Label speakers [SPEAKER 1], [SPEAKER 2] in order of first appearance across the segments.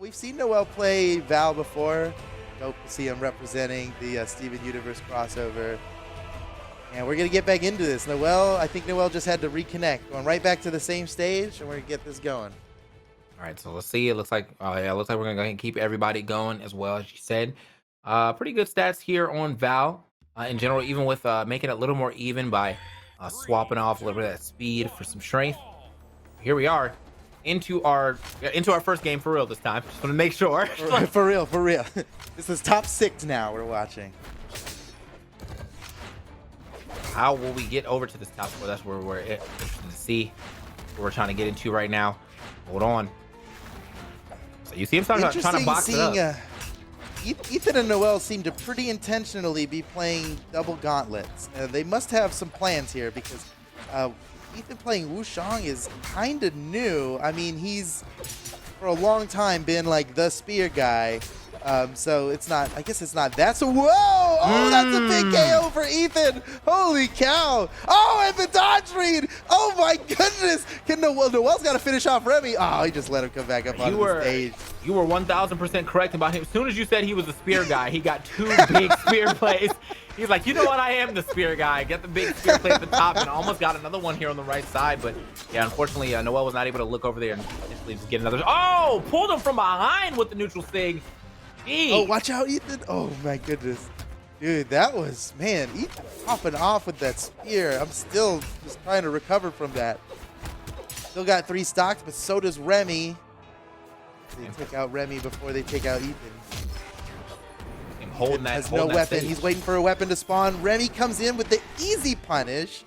[SPEAKER 1] We've seen Noel play Val before. Dope to see him representing the Steven Universe crossover. And we're going to get back into this. I think Noel just had to reconnect. Going right back to the same stage, and we're going to get this going.
[SPEAKER 2] All right, so let's see. It looks like, it looks like we're going to go ahead and keep everybody going as well, as you said. Pretty good stats here on Val in general, even with making it a little more even by swapping off a little bit of that speed for some strength. Here we are into our first game for real this time. Just want to make sure.
[SPEAKER 1] For real. This is top 6 now we're watching.
[SPEAKER 2] How will we get over to this top 4? That's where we're interested to see what we're trying to get into right now. Hold on. So you see him trying to box it up.
[SPEAKER 1] Ethan and Noel seem to pretty intentionally be playing double gauntlets. They must have some plans here because Ethan playing Wushang is kind of new. I mean, he's for a long time been like the spear guy. So it's not, I guess it's not that. So, whoa! Oh, that's a big KO for Ethan. Holy cow. Oh, and the dodge read. Oh my goodness. Noel's got to finish off Remmy. Oh, he just let him come back up on the stage.
[SPEAKER 2] You were 1000% correct about him. As soon as you said he was a spear guy, he got 2 big spear plays. He's like, you know what? I am the spear guy. Get the big spear play at the top, and almost got another one here on the right side. But yeah, unfortunately, Noel was not able to look over there and initially just get another. Oh, pulled him from behind with the neutral sting. Jeez.
[SPEAKER 1] Oh, watch out, Ethan. Oh my goodness. Dude, that was, man, Ethan popping off with that spear. I'm still just trying to recover from that. Still got 3 stocks, but so does Remmy. They take out Remmy before they take out Ethan.
[SPEAKER 2] Holding that,
[SPEAKER 1] has no weapon. He's waiting for a weapon to spawn. Remmy comes in with the easy punish.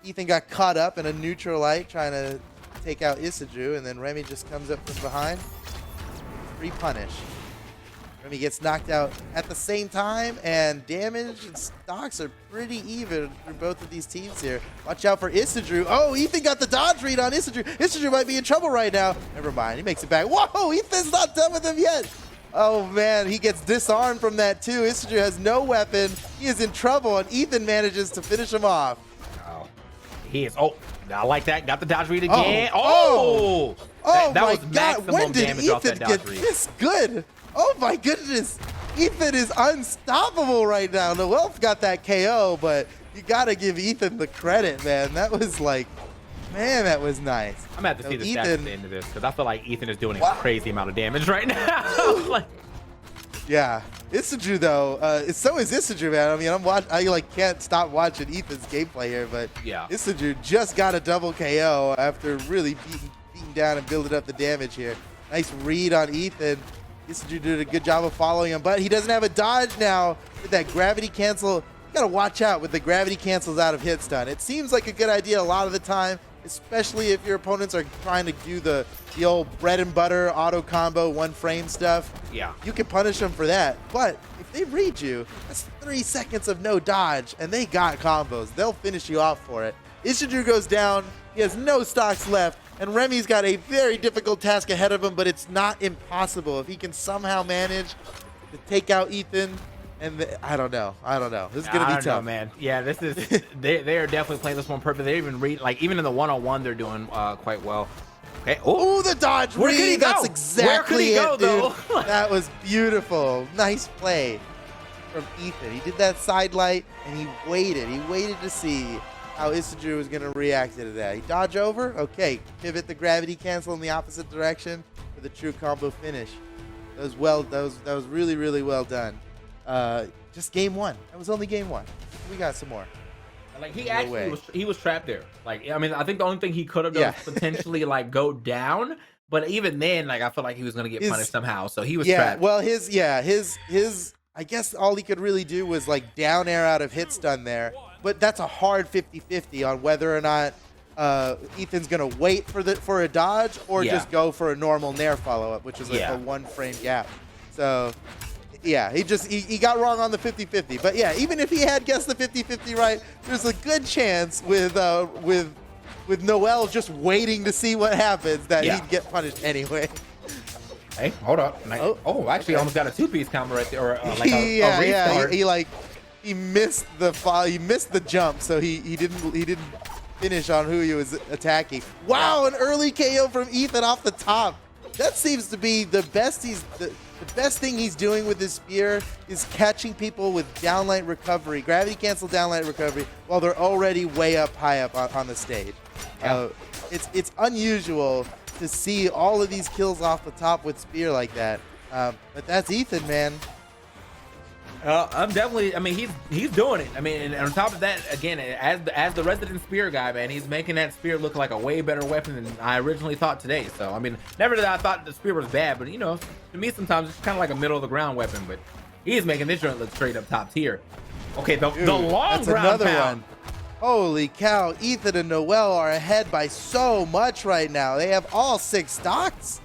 [SPEAKER 1] Ethan got caught up in a neutral light trying to take out Isidroo, and then Remmy just comes up from behind. Free punish. Remmy gets knocked out at the same time, and damage and stocks are pretty even for both of these teams here. Watch out for Isidroo. Oh, Ethan got the dodge read on Isidroo. Isidroo might be in trouble right now. Never mind. He makes it back. Whoa, Ethan's not done with him yet. Oh, man, he gets disarmed from that, too. Isidroo has no weapon. He is in trouble, and Ethan manages to finish him off.
[SPEAKER 2] Oh, he is. Oh, I like that. Got the dodge read again.
[SPEAKER 1] Oh,
[SPEAKER 2] that
[SPEAKER 1] my
[SPEAKER 2] was
[SPEAKER 1] God. When did Ethan get this good? Oh, my goodness. Ethan is unstoppable right now. Noel's got that KO, but you got to give Ethan the credit, man. That was like, man, that was nice.
[SPEAKER 2] I'm going to have to see the stats at the end of this because I feel like Ethan is doing a crazy amount of damage right now. Like,
[SPEAKER 1] yeah. Isidroo, though, so is Isidroo, man. I mean, I can't stop watching Ethan's gameplay here, but yeah, Isidroo just got a double KO after really beating down and building up the damage here. Nice read on Ethan. Isidroo did a good job of following him, but he doesn't have a dodge now with that gravity cancel. You gotta watch out with the gravity cancels out of hit stun. It seems like a good idea a lot of the time, especially if your opponents are trying to do the old bread and butter auto combo 1 frame stuff.
[SPEAKER 2] Yeah.
[SPEAKER 1] You can punish them for that, but if they read you, that's 3 seconds of no dodge, and they got combos. They'll finish you off for it. Isidroo goes down. He has no stocks left. And Remmy's got a very difficult task ahead of him, but it's not impossible. If he can somehow manage to take out Ethan, and I don't know. This is going to be tough,
[SPEAKER 2] man. Yeah, this is they are definitely playing this one perfect. They even even in the one-on-one, they're doing quite well. Okay.
[SPEAKER 1] Oh, the dodge
[SPEAKER 2] read. Could he go?
[SPEAKER 1] That's exactly
[SPEAKER 2] it,
[SPEAKER 1] dude. That was beautiful. Nice play from Ethan. He did that side light, and he waited. He waited to see how Isidroo was going to react to that. He dodge over. Okay, pivot the gravity cancel in the opposite direction for the true combo finish. That was really, really well done. Just game 1. That was only game 1. We got some more.
[SPEAKER 2] Like he was trapped there. Like, I mean, I think the only thing he could have done was potentially like go down. But even then, like, I felt like he was going to get punished somehow. So he was trapped.
[SPEAKER 1] Well, his I guess all he could really do was like down air out of hit stun there. But that's a hard 50-50 on whether or not Ethan's going to wait for a dodge or just go for a normal nair follow-up, which is like a 1 frame gap. So, yeah, he got wrong on the 50-50. But, yeah, even if he had guessed the 50-50 right, there's a good chance with Noel just waiting to see what happens that he'd get punished anyway.
[SPEAKER 2] Hey, hold up. Actually, almost got a 2-piece combo right there. Or like a restart.
[SPEAKER 1] He missed the jump, so he didn't finish on who he was attacking. Wow, an early KO from Ethan off the top. that seems to be the best the best thing he's doing with his spear is catching people with downlight recovery, gravity cancel downlight recovery, while they're already way up high up on the stage.
[SPEAKER 2] Yeah.
[SPEAKER 1] It's unusual to see all of these kills off the top with spear like that. But that's Ethan, man.
[SPEAKER 2] I'm definitely. I mean, he's doing it. I mean, and on top of that, again, as the resident spear guy, man, he's making that spear look like a way better weapon than I originally thought today. So, I mean, never that I thought the spear was bad, but you know, to me, sometimes it's kind of like a middle of the ground weapon. But he's making this joint look straight up top tier. Okay, the long
[SPEAKER 1] that's
[SPEAKER 2] ground
[SPEAKER 1] another
[SPEAKER 2] pound.
[SPEAKER 1] one. Holy cow! Ethan and Noel are ahead by so much right now. They have all 6 stocks.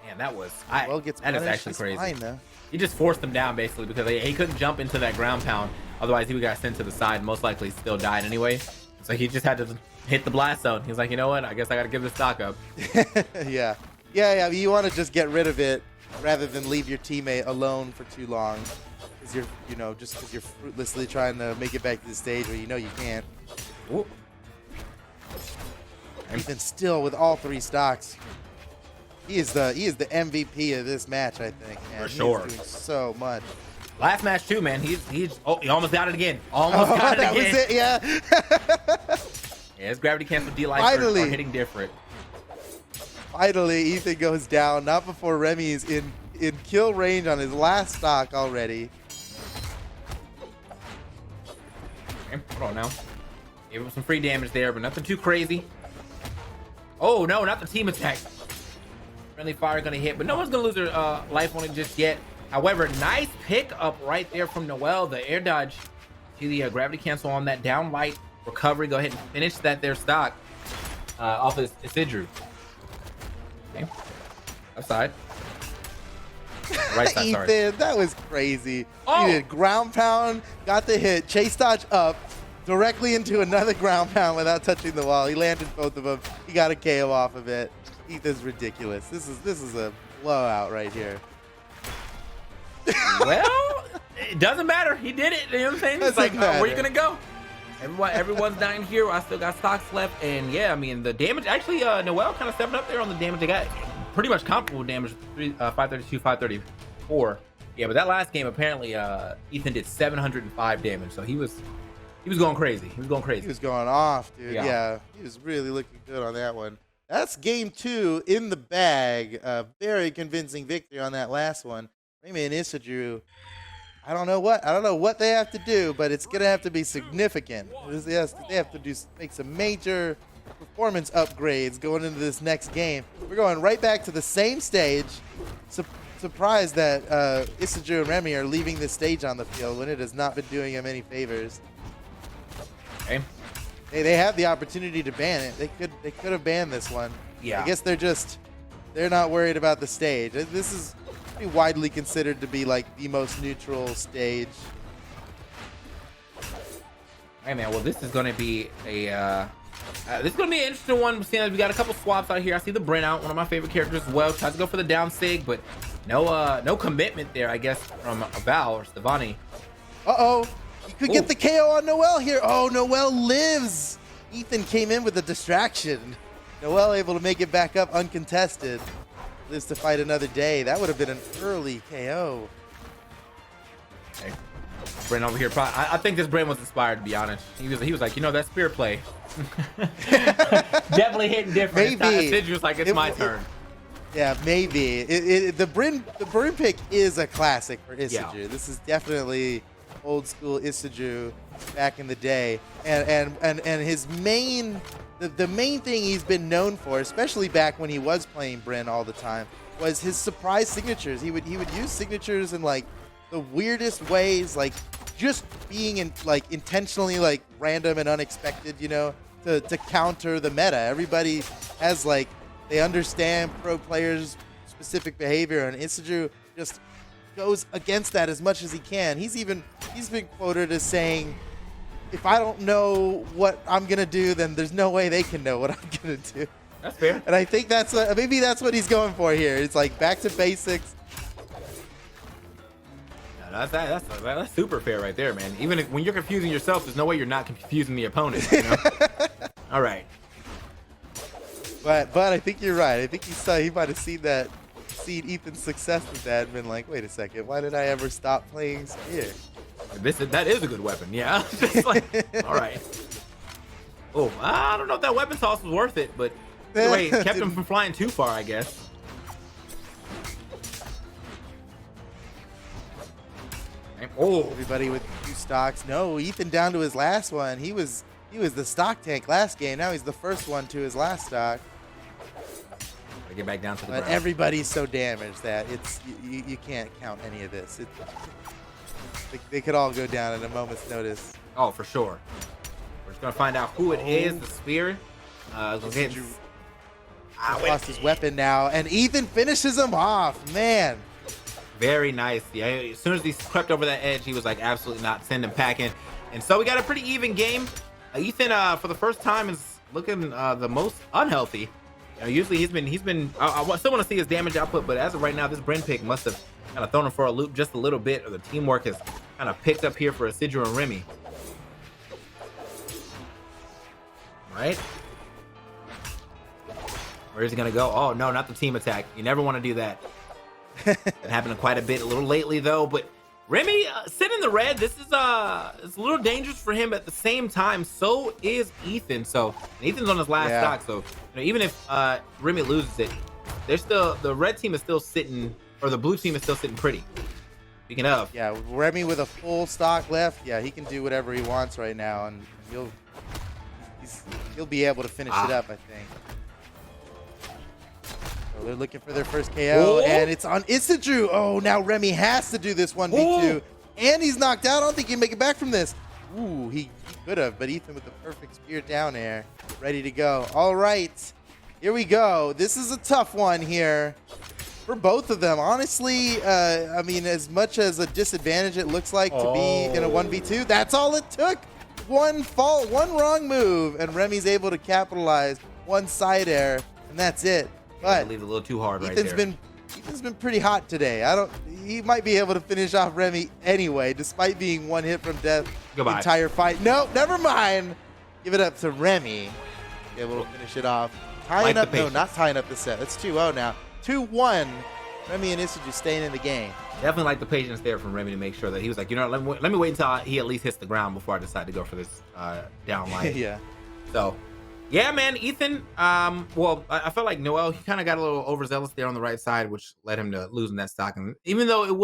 [SPEAKER 2] Man, that was.
[SPEAKER 1] Noel gets
[SPEAKER 2] that is
[SPEAKER 1] punished.
[SPEAKER 2] actually
[SPEAKER 1] He's
[SPEAKER 2] crazy.
[SPEAKER 1] fine, though.
[SPEAKER 2] He just forced him down basically because he couldn't jump into that ground pound. Otherwise, he would got sent to the side. Most likely, still died anyway. So he just had to hit the blast zone. He was like, you know what? I guess I got to give this stock up.
[SPEAKER 1] Yeah. You want to just get rid of it rather than leave your teammate alone for too long, because you're fruitlessly trying to make it back to the stage where you know you can't.
[SPEAKER 2] Ooh.
[SPEAKER 1] Ethan still with all 3 stocks. He is the MVP of this match, I think. Man.
[SPEAKER 2] For sure.
[SPEAKER 1] He is doing so much.
[SPEAKER 2] Last match too, man. He almost got it again. Almost got it
[SPEAKER 1] that
[SPEAKER 2] again.
[SPEAKER 1] was it, yeah.
[SPEAKER 2] Yeah, his gravity cancel D-lights
[SPEAKER 1] Finally.
[SPEAKER 2] are hitting different.
[SPEAKER 1] Finally, Ethan goes down. Not before Remy is in kill range on his last stock already.
[SPEAKER 2] Okay, hold on now. Gave him some free damage there, but nothing too crazy. Oh no, not the team attack. Friendly fire gonna hit, but no one's gonna lose their life on it just yet. However, nice pick up right there from Noel. The air dodge to the gravity cancel on that down light recovery. Go ahead and finish that there stock off of Isidroo. Okay, outside. Right side, sorry.
[SPEAKER 1] Ethan, that was crazy.
[SPEAKER 2] Oh.
[SPEAKER 1] He did ground pound, got the hit, chase dodge up, directly into another ground pound without touching the wall. He landed both of them. He got a KO off of it. Ethan's ridiculous. This is a blowout right here.
[SPEAKER 2] Well, it doesn't matter. He did it. You know what I'm saying? It's like, where are you gonna go? Everyone's dying here. I still got stocks left, and yeah, I mean the damage. Actually, Noel kind of stepping up there on the damage. They got pretty much comparable damage, 532, 534. Yeah, but that last game apparently Ethan did 705 damage, so he was going crazy. He was going crazy.
[SPEAKER 1] He was going off, dude.
[SPEAKER 2] Yeah.
[SPEAKER 1] Yeah, he was really looking good on that one. That's game 2 in the bag. Very convincing victory on that last one. Remmy and Isidroo, I don't know what they have to do, but it's gonna have to be significant. They have to make some major performance upgrades going into this next game. We're going right back to the same stage. Surprised that Isidroo and Remmy are leaving the stage on the field when it has not been doing them any favors.
[SPEAKER 2] Okay.
[SPEAKER 1] They have the opportunity to ban it. They could have banned this one.
[SPEAKER 2] Yeah.
[SPEAKER 1] I guess they're not worried about the stage. This is pretty widely considered to be like the most neutral stage.
[SPEAKER 2] Hey man, well this is gonna be an interesting one. Seeing as we got a couple swaps out here. I see the Brent out, one of my favorite characters as well. Tries to go for the down sig, but no commitment there, I guess, from Val or Stevani.
[SPEAKER 1] Uh-oh. You could get the KO on Noel here. Oh, Noel lives. Ethan came in with a distraction. Noel able to make it back up uncontested. Lives to fight another day. That would have been an early KO.
[SPEAKER 2] Okay. Brent over here. I think this Brent was inspired, to be honest. He was like, you know, that spear play. Definitely hitting different.
[SPEAKER 1] Maybe.
[SPEAKER 2] Isidroo was like, it's my turn.
[SPEAKER 1] Yeah, maybe. The Bryn pick is a classic for Isidroo.
[SPEAKER 2] Yeah.
[SPEAKER 1] This is definitely old school Isidroo back in the day. And his main the main thing he's been known for, especially back when he was playing Bryn all the time, was his surprise signatures. He would use signatures in like the weirdest ways, like just being intentionally like random and unexpected, you know, to counter the meta. Everybody has like, they understand pro players' specific behavior, and Isidroo just goes against that as much as he can. He's been quoted as saying, if I don't know what I'm gonna do, then there's no way they can know what I'm gonna do.
[SPEAKER 2] That's fair.
[SPEAKER 1] And I think maybe that's what he's going for here. It's like back to basics.
[SPEAKER 2] Yeah, that's super fair right there, man. Even when you're confusing yourself, there's no way you're not confusing the opponent. You know? All right.
[SPEAKER 1] But I think you're right. I think he might have seen Ethan's success with that and been like, wait a second, why did I ever stop playing Spear?
[SPEAKER 2] That is a good weapon, yeah. Just like, all right. Oh, I don't know if that weapon toss was worth it, but either way, it kept him from flying too far, I guess. Oh,
[SPEAKER 1] everybody with 2 stocks. No, Ethan down to his last one. He was the stock tank last game. Now he's the first one to his last stock.
[SPEAKER 2] Gotta get back down to the
[SPEAKER 1] But
[SPEAKER 2] ground.
[SPEAKER 1] everybody's so damaged that you can't count any of this. They could all go down at a moment's notice.
[SPEAKER 2] Oh, for sure. We're just gonna find out who it is. The Spear.
[SPEAKER 1] Lost his weapon now, and Ethan finishes him off. Man.
[SPEAKER 2] Very nice. Yeah, as soon as he crept over that edge, he was like, absolutely not, send him packing. And so we got a pretty even game. Ethan, for the first time, is looking the most unhealthy. You know, usually he's been. I still want to see his damage output, but as of right now, this Bren pick must have kind of thrown him for a loop just a little bit, or the teamwork has kind of picked up here for Isidroo and Remmy. Right? Where is he gonna go? Oh no, not the team attack. You never want to do that. It happened quite a bit a little lately though, but Remmy sitting in the red. This is it's a little dangerous for him. At the same time, so is Ethan. So Ethan's on his last stock. So you know, even if Remmy loses it, they're still, the red team is still sitting, or the blue team is still sitting pretty. Speaking of,
[SPEAKER 1] yeah, Remmy with a full stock left. Yeah, he can do whatever he wants right now, and he'll be able to finish it up, I think. So they're looking for their first KO, and it's on Isidroo. Oh, now Remmy has to do this 1v2, and he's knocked out. I don't think he can make it back from this. Ooh, he could have, but Ethan with the perfect spear down air, ready to go. All right, here we go. This is a tough one here for both of them. Honestly, I mean, as much as a disadvantage it looks like to be in a 1v2, that's all it took. One wrong move, and Remy's able to capitalize. One side air, and that's it. But
[SPEAKER 2] leave it a little too hard right
[SPEAKER 1] Ethan's
[SPEAKER 2] there.
[SPEAKER 1] Ethan's been pretty hot today. He might be able to finish off Remmy anyway, despite being one hit from death the entire fight. No, never mind. Give it up to Remmy. Be able to finish it off. Tying up, no, not tying up the set. It's 2-0 now. 2-1. Remmy and Isidroo staying in the game.
[SPEAKER 2] Definitely like the patience there from Remmy to make sure that he was like, you know, let me wait until he at least hits the ground before I decide to go for this down line.
[SPEAKER 1] Yeah.
[SPEAKER 2] So, yeah, man, Ethan. Well, I felt like Noel, he kind of got a little overzealous there on the right side, which led him to losing that stock. And even though it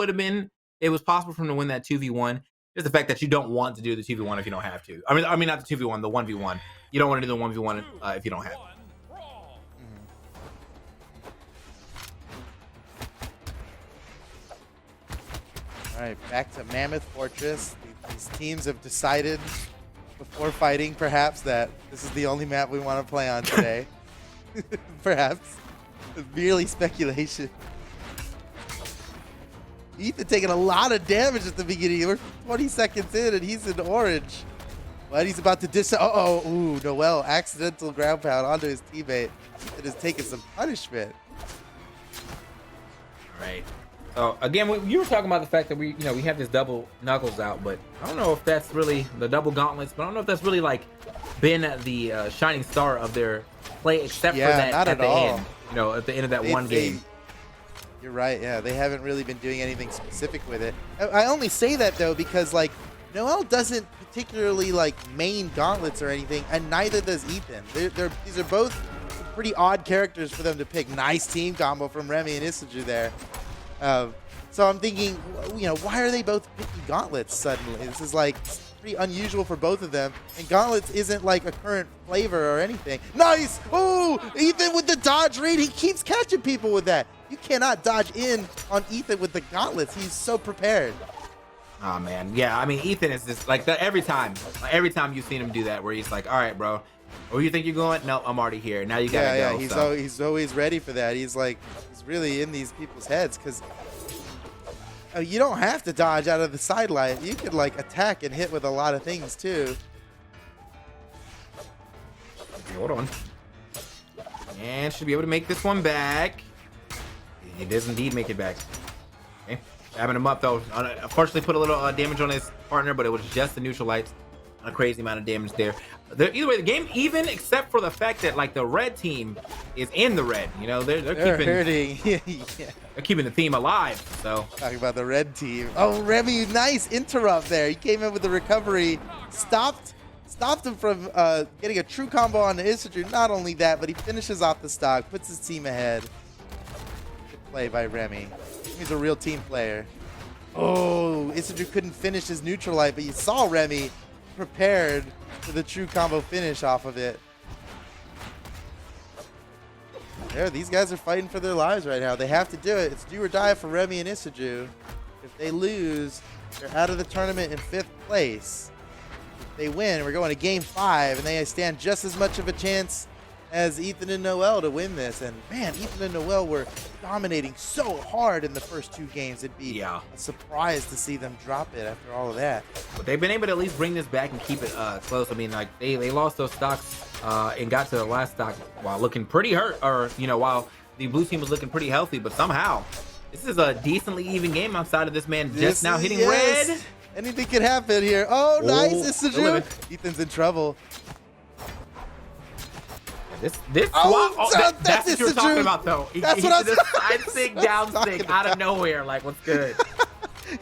[SPEAKER 2] was possible for him to win that 2v1, just the fact that you don't want to do the 2v1 if you don't have to. I mean not the 2v1, the 1v1. You don't want to do the 1v1 if you don't have to.
[SPEAKER 1] All right, back to Mammoth Fortress. These teams have decided before fighting, perhaps, that this is the only map we want to play on today. Perhaps. Merely speculation. Ethan taking a lot of damage at the beginning. We're 20 seconds in, and he's in orange. But he's about to dish. Uh-oh. Ooh, Noel, accidental ground pound onto his teammate. Ethan is taking some punishment.
[SPEAKER 2] All right. So again, you were talking about the fact that we have this double knuckles out, but I don't know if that's really the double gauntlets. But I don't know if that's really like been the shining star of their play, except for that at the end. You know, at the end of that one game.
[SPEAKER 1] You're right. Yeah, they haven't really been doing anything specific with it. I only say that though because like Noel doesn't particularly like main gauntlets or anything, and neither does Ethan. These are both pretty odd characters for them to pick. Nice team combo from Remmy and Isidroo there. So I'm thinking, you know, why are they both picking gauntlets suddenly? This is like pretty unusual for both of them. And gauntlets isn't like a current flavor or anything. Nice! Ooh! Ethan with the dodge read. He keeps catching people with that. You cannot dodge in on Ethan with the gauntlets. He's so prepared.
[SPEAKER 2] Oh man, yeah. I mean, Ethan is just like that every time. Every time you've seen him do that, where he's like, "All right, bro, where you think you're going? No, I'm already here. Now you gotta go."
[SPEAKER 1] Yeah, he's always ready for that. He's like, he's really in these people's heads because you don't have to dodge out of the sidelight. You could like attack and hit with a lot of things too.
[SPEAKER 2] Okay, hold on, and should be able to make this one back. He does indeed make it back. Okay. Stabbing him up though. Unfortunately, put a little damage on his partner, but it was just the neutral lights. A crazy amount of damage there. Either way, the game even, except for the fact that like the red team is in the red. You know, they're
[SPEAKER 1] They're
[SPEAKER 2] keeping
[SPEAKER 1] hurting. Yeah.
[SPEAKER 2] they're keeping the theme alive. So
[SPEAKER 1] Talking about the red team. Oh, Remmy, nice interrupt there. He came in with the recovery, stopped him from getting a true combo on Isidroo. Not only that, but he finishes off the stock, puts his team ahead. Good play by Remmy. He's a real team player. Oh, Isidroo couldn't finish his neutral light, but you saw Remmy prepared for the true combo finish off of it. Yeah, these guys are fighting for their lives right now. They have to do it. It's do or die for Remmy and Isidroo. If they lose, they're out of the tournament in 5th place. If they win, we're going to game 5, and they stand just as much of a chance as Ethan and Noel to win this. And man, Ethan and Noel were dominating so hard in the first 2 games. It'd be a surprise to see them drop it after all of that.
[SPEAKER 2] But they've been able to at least bring this back and keep it close. I mean, like they lost those stocks and got to the last stock while looking pretty hurt, or while the blue team was looking pretty healthy. But somehow, this is a decently even game outside of this man just now hitting red.
[SPEAKER 1] Anything could happen here. Oh, nice, Isidroo. Ethan's in trouble.
[SPEAKER 2] This swap, that's what you're talking about, though.
[SPEAKER 1] That's what I was
[SPEAKER 2] side sig, down sig, out of nowhere. Like, what's good?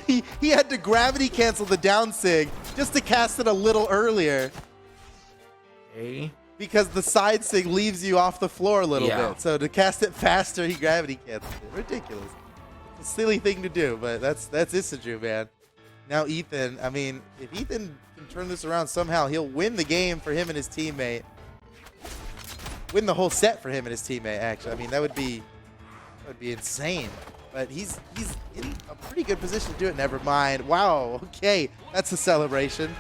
[SPEAKER 1] he had to gravity cancel the down sig just to cast it a little earlier.
[SPEAKER 2] Okay.
[SPEAKER 1] Because the side sig leaves you off the floor a little bit. So to cast it faster, he gravity canceled it. Ridiculous. It's a silly thing to do, but that's Isidroo, man. Now Ethan, I mean, if Ethan can turn this around somehow, he'll win the game for him and his teammate. Win the whole set for him and his teammate, actually. I mean, that would be insane. But he's in a pretty good position to do it. Never mind. Wow, okay. That's a celebration.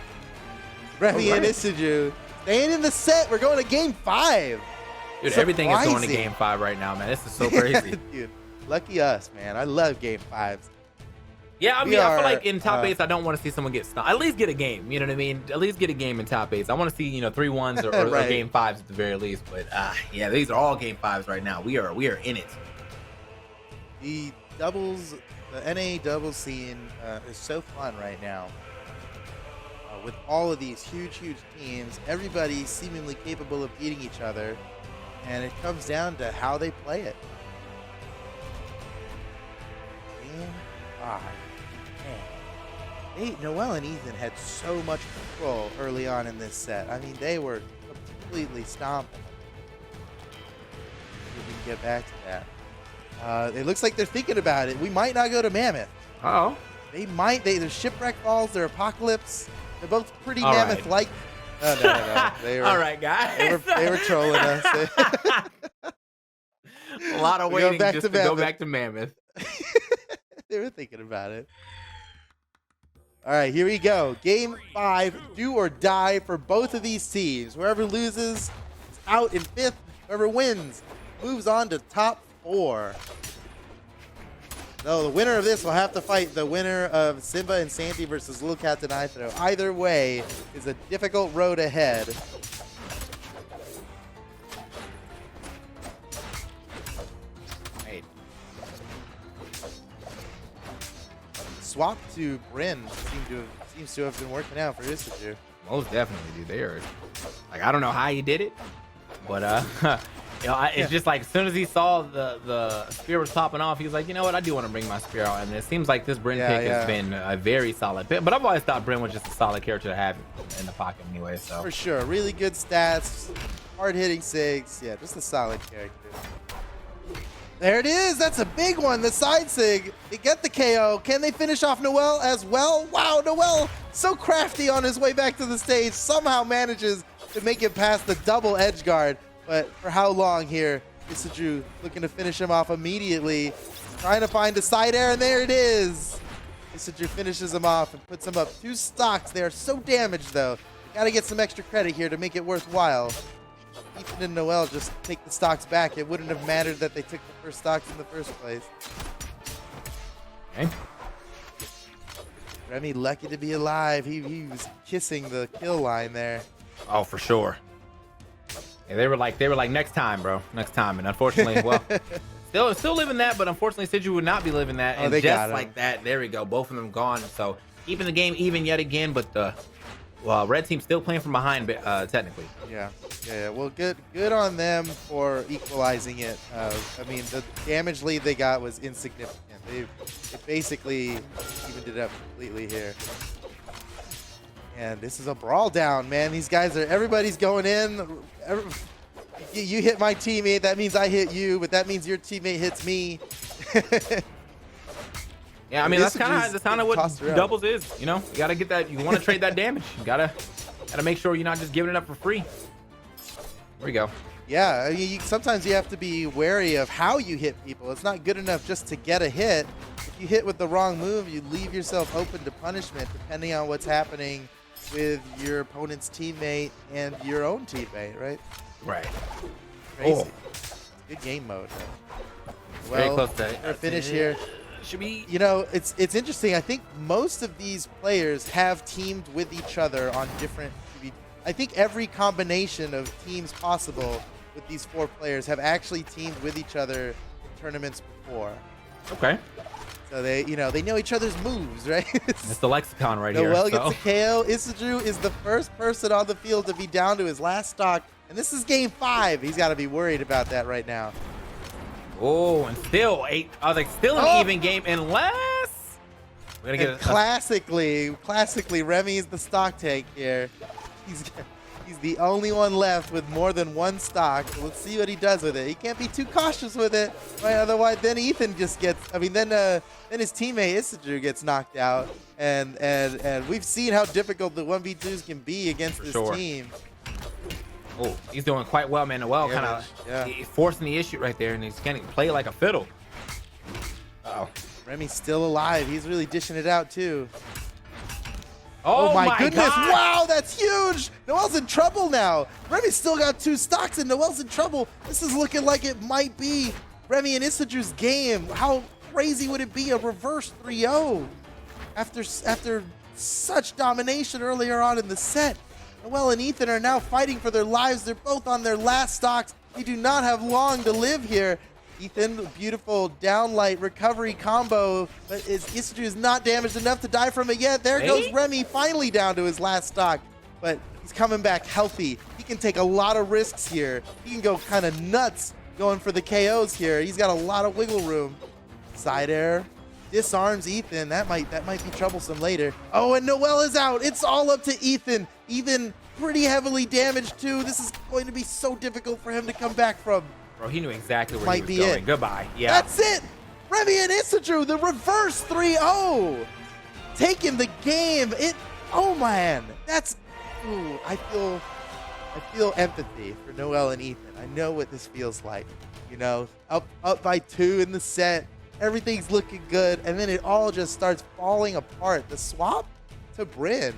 [SPEAKER 1] Remmy and Isidroo staying in the set. We're going to game 5.
[SPEAKER 2] Dude, everything is going to game 5 right now, man. This is so crazy.
[SPEAKER 1] Dude, lucky us, man. I love game 5s.
[SPEAKER 2] Yeah, I mean, I feel like in top 8s, I don't want to see someone get stunned. At least get a game, you know what I mean? At least get a game in top 8s. I want to see, 3-1s or
[SPEAKER 1] Right.
[SPEAKER 2] game 5s at the very least. But yeah, these are all game 5s right now. We are in it.
[SPEAKER 1] The NA doubles scene is so fun right now. With all of these huge teams, everybody seemingly capable of beating each other, and it comes down to how they play it. Game 5. Noel and Ethan had so much control early on in this set. I mean, they were completely stomping. We can get back to that. It looks like they're thinking about it. We might not go to Mammoth.
[SPEAKER 2] Oh.
[SPEAKER 1] They might. They're Shipwreck Falls. They're Apocalypse. They're both pretty
[SPEAKER 2] All
[SPEAKER 1] Mammoth-like. No. They were,
[SPEAKER 2] all right, guys.
[SPEAKER 1] They were trolling us.
[SPEAKER 2] A lot of waiting just to go back to Mammoth.
[SPEAKER 1] They were thinking about it. All right, here we go. Game 5, do or die for both of these teams. Whoever loses is out in 5th. Whoever wins moves on to top 4. No, the winner of this will have to fight the winner of Simba and Sandy versus Little Captain Isidroo. Either way is a difficult road ahead. Swap to Bryn seems to have been working out for Isidroo.
[SPEAKER 2] Most definitely, dude. They are like, I don't know how he did it, but it's just like as soon as he saw the spear was popping off, he was like, you know what, I do want to bring my spear out. And it seems like this Bryn pick has been a very solid pick. But I've always thought Bryn was just a solid character to have in the pocket anyway. So
[SPEAKER 1] for sure, really good stats, hard hitting sigs. Yeah, just a solid character. There it is. That's a big one. The side sig. They get the KO. Can they finish off Noel as well? Wow, Noel so crafty on his way back to the stage. Somehow manages to make it past the double edge guard. But for how long here? Isidroo looking to finish him off immediately. Trying to find a side air, and there it is. Isidroo finishes him off and puts him up 2 stocks. They are so damaged, though. Got to get some extra credit here to make it worthwhile. Ethan and Noel just take the stocks back. It wouldn't have mattered that they took the first stocks in the first place.
[SPEAKER 2] Okay.
[SPEAKER 1] Remmy lucky to be alive. He was kissing the kill line there.
[SPEAKER 2] Oh, for sure. Yeah, they were like next time, bro, next time. And unfortunately, well, still living that, but unfortunately, Isidroo would not be living that. And
[SPEAKER 1] they
[SPEAKER 2] just like that, there we go. Both of them gone. So keeping the game even yet again, but the Well, red team's still playing from behind, technically.
[SPEAKER 1] Yeah, yeah. Well, good on them for equalizing it. I mean, the damage lead they got was insignificant. They basically evened it up completely here. And this is a brawl down, man. These guys everybody's going in. You hit my teammate, that means I hit you, but that means your teammate hits me.
[SPEAKER 2] Yeah, I mean that's kind of what doubles is. You know, you gotta get that. You want to trade that damage. You gotta make sure you're not just giving it up for free. There we go.
[SPEAKER 1] Yeah, I mean, sometimes you have to be wary of how you hit people. It's not good enough just to get a hit. If you hit with the wrong move, you leave yourself open to punishment depending on what's happening with your opponent's teammate and your own teammate, right?
[SPEAKER 2] Right.
[SPEAKER 1] Crazy.
[SPEAKER 2] Oh.
[SPEAKER 1] Good game mode.
[SPEAKER 2] Very
[SPEAKER 1] Well,
[SPEAKER 2] close to
[SPEAKER 1] finish here.
[SPEAKER 2] Should be.
[SPEAKER 1] You know, it's interesting. I think most of these players have teamed with each other on different. I think every combination of teams possible with these 4 players have actually teamed with each other in tournaments before.
[SPEAKER 2] Okay.
[SPEAKER 1] So they know each other's moves, right?
[SPEAKER 2] It's the lexicon right here.
[SPEAKER 1] Noel gets a KO. Isidroo is the first person on the field to be down to his last stock, and this is game 5. He's got to be worried about that right now.
[SPEAKER 2] Oh, and still 8. I was like, still an even game unless we're gonna get
[SPEAKER 1] classically, Remy is the stock tank here. He's the only one left with more than 1 stock. So let's see what he does with it. He can't be too cautious with it, right? Otherwise, then Ethan just gets. I mean, then his teammate Isidroo gets knocked out, and we've seen how difficult the 1v2s can be against this team.
[SPEAKER 2] Oh, he's doing quite well, man. Noel kind of forcing the issue right there, and he's getting play like a fiddle. Uh-oh.
[SPEAKER 1] Remy's still alive. He's really dishing it out too.
[SPEAKER 2] Oh my
[SPEAKER 1] goodness!
[SPEAKER 2] God.
[SPEAKER 1] Wow, that's huge. Noel's in trouble now. Remy's still got 2 stocks, and Noel's in trouble. This is looking like it might be Remmy and Isidroo's game. How crazy would it be, a reverse 3-0 after such domination earlier on in the set? Noel and Ethan are now fighting for their lives. They're both on their last stocks. They do not have long to live here. Ethan, beautiful downlight recovery combo, but Isidroo is not damaged enough to die from it yet. There goes Remmy, finally down to his last stock, but he's coming back healthy. He can take a lot of risks here. He can go kind of nuts going for the KOs here. He's got a lot of wiggle room. Side air disarms Ethan. That might be troublesome later. Oh, and Noel is out. It's all up to Ethan. Ethan pretty heavily damaged too. This is going to be so difficult for him to come back from.
[SPEAKER 2] Bro, he knew exactly where he was going. Goodbye. Yeah.
[SPEAKER 1] That's it. Remmy and Isidroo, the reverse 3-0. Taking the game. Oh man. That's I feel empathy for Noel and Ethan. I know what this feels like. You know, up by 2 in the set. Everything's looking good, and then it all just starts falling apart. The swap to Bryn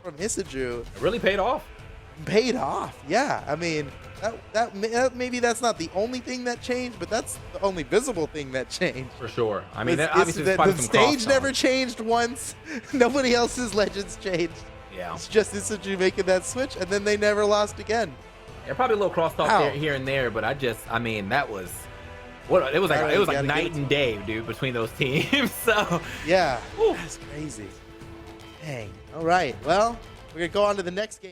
[SPEAKER 1] from Isidroo.
[SPEAKER 2] It really paid off.
[SPEAKER 1] Paid off, yeah. I mean, that maybe that's not the only thing that changed, but that's the only visible thing that changed.
[SPEAKER 2] For sure. I mean, obviously
[SPEAKER 1] the stage never changed once. Nobody else's legends changed.
[SPEAKER 2] Yeah.
[SPEAKER 1] It's just Isidroo making that switch, and then they never lost again.
[SPEAKER 2] Yeah, probably a little crosstalk here and there, but I mean, that was. It was like night and day, dude, between those teams. So
[SPEAKER 1] yeah, that's crazy. Dang. All right. Well, we're gonna go on to the next game.